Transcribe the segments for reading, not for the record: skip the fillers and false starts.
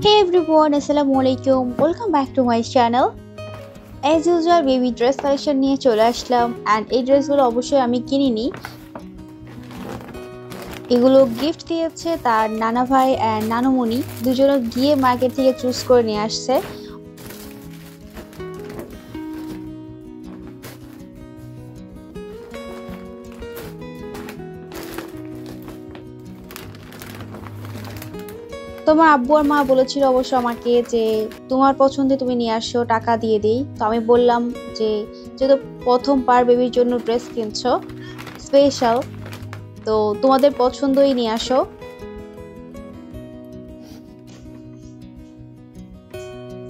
Hey everyone, Assalamualaikum. Welcome back to my channel. As usual, baby dress collection নিয়ে চলে আসলাম and এই ড্রেসগুলো অবশ্যই আমি কিনিনি। এগুলো গিফট দিয়েছে তার নানা ভাই and নানুমণি দুজনে গিয়ে মার্কেট থেকে চুজ করে নিয়ে আসছে। তোমার আব্বু আর মা বলেছিল অবশ্য আমাকে যে তোমার পছন্দে তুমি নিয়ে আসো, টাকা দিয়ে দেই। তো আমি বললাম যে যেহেতু প্রথমবার বেবির জন্য ড্রেস কিনছো স্পেশাল, তো তোমাদের পছন্দই নিয়ে আসো।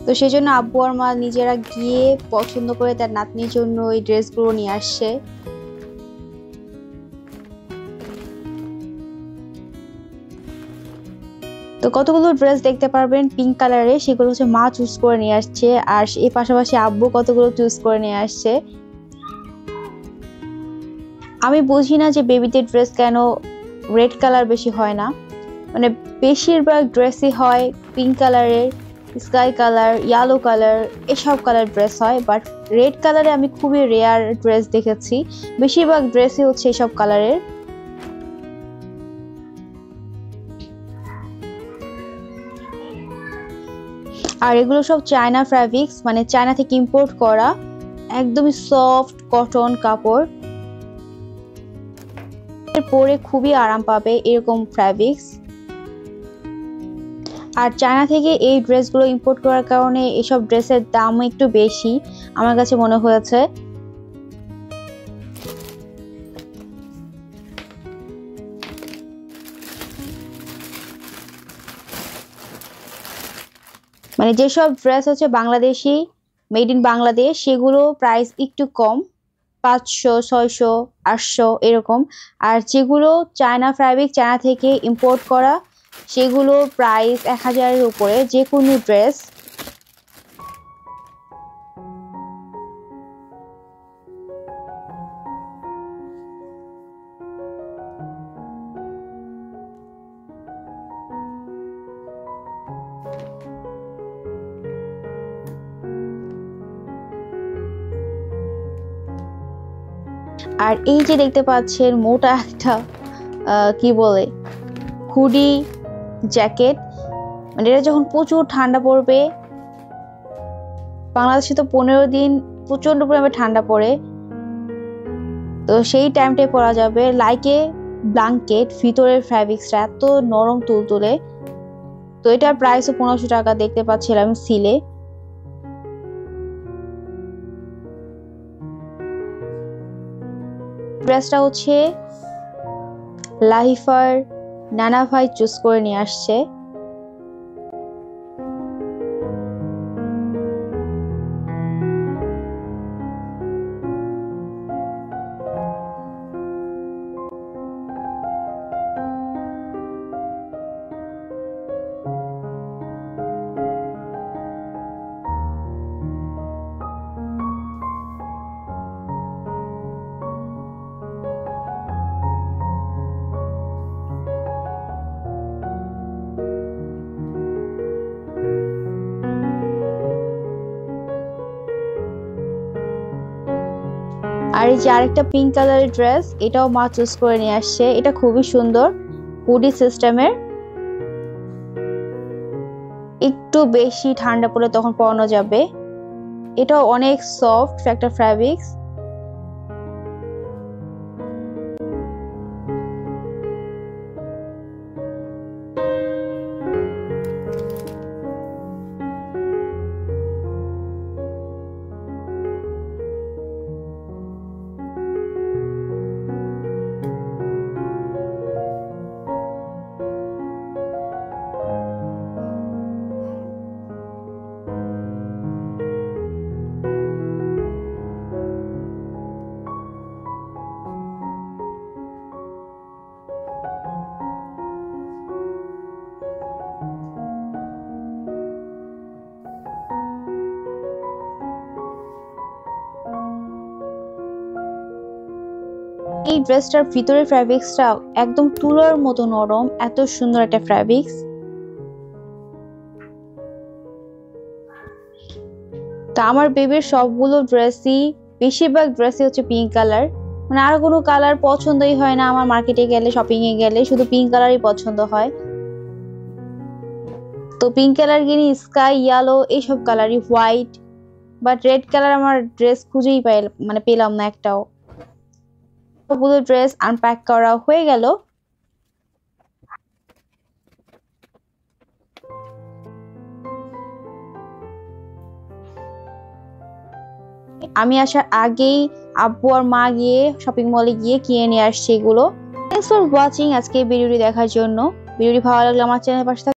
তো সেই জন্য আব্বু আর মা নিজেরা গিয়ে পছন্দ করে তার নাতনির জন্য এই ড্রেসগুলো নিয়ে আসছে। তো কতগুলো ড্রেস দেখতে পারবেন পিঙ্ক কালারে, সেগুলো হচ্ছে মা চুজ করে নিয়ে আসছে, আর এর পাশাপাশি আব্বু কতগুলো চুজ করে নিয়ে আসছে। আমি বুঝি না যে বেবিদের ড্রেস কেন রেড কালার বেশি হয় না, মানে বেশিরভাগ ড্রেসই হয় পিঙ্ক কালারের, স্কাই কালার, ইয়েলো কালার, এসব কালার ড্রেস হয়, বাট রেড কালারে আমি খুবই রেয়ার ড্রেস দেখেছি। বেশিরভাগ ড্রেসই হচ্ছে এসব কালারের। আর এগুলো সব চায়না ফ্যাব্রিক্স, মানে চায়না থেকে ইম্পোর্ট করা, একদমই সফট কটন কাপড়, পরে খুবই আরাম পাবে এরকম ফ্যাব্রিক্স। আর চায়না থেকে এই ড্রেসগুলো ইম্পোর্ট করার কারণে এসব ড্রেসের দাম একটু বেশি আমার কাছে মনে হয়েছে। মানে যেসব ড্রেস হচ্ছে বাংলাদেশি, মেড ইন বাংলাদেশ, সেগুলো প্রাইস একটু কম, 500, 600, 800 এরকম। আর যেগুলো চায়না ফ্যাব্রিক, চায়না থেকে ইম্পোর্ট করা, সেগুলো প্রাইস 1000-এর উপরে যে কোনো ড্রেস। আর এই যে দেখতে পাচ্ছেন মোটা একটা কি বলে হুডি জ্যাকেট, মানে এটা যখন প্রচুর ঠান্ডা পড়বে, বাংলাদেশে তো 15 দিন প্রচন্ড পরিমাণে ঠান্ডা পড়ে, তো সেই টাইমটাই পরা যাবে। লাইকে ব্ল্যাঙ্কেট, ভিতরের ফ্যাব্রিক্সটা এত নরম তুলতুলে। তো এটার প্রাইস 1500 টাকা দেখতে পাচ্ছিলাম সিলে। ড্রেসটা হচ্ছে লাহিফার নানা ভাই চুজ করে নিয়ে আসছে। আর এই যে আরেকটা পিঙ্ক কালারের ড্রেস, এটাও মা চুজ করে নিয়ে আসছে। এটা খুবই সুন্দর, হুডি সিস্টেমের, একটু বেশি ঠান্ডা পড়লে তখন পরানো যাবে। এটাও অনেক সফট একটা ফ্যাব্রিক্স। এই ড্রেসটার ভিতরের ফ্যাব্রিক্সটা একদম তুলোর মতো নরম, এত সুন্দর একটা ফ্যাব্রিক্স। তো আমার বেবির সবগুলো ড্রেসই, বেশিরভাগ ড্রেসই হচ্ছে পিঙ্ক কালার। মানে আর কোনো কালার পছন্দই হয় না আমার, মার্কেটে গেলে শপিং এ গেলে শুধু পিঙ্ক কালারই পছন্দ হয়। তো পিঙ্ক কালার কিনি, স্কাই ইয়েলো এইসব কালারই, হোয়াইট, বাট রেড কালার আমার ড্রেস খুঁজেই মানে পেলাম না একটাও। সবগুলো ড্রেস আনপ্যাক করা হয়ে গেল। আমি আসার আগেই আব্বু আর মা গিয়ে শপিং মলে গিয়ে কিনে নিয়ে আসছে এগুলো। থ্যাংকস ফর ওয়াচিং আজকে ভিডিওটি দেখার জন্য। ভিডিওটি ভালো লাগলে আমার চ্যানেল পাশে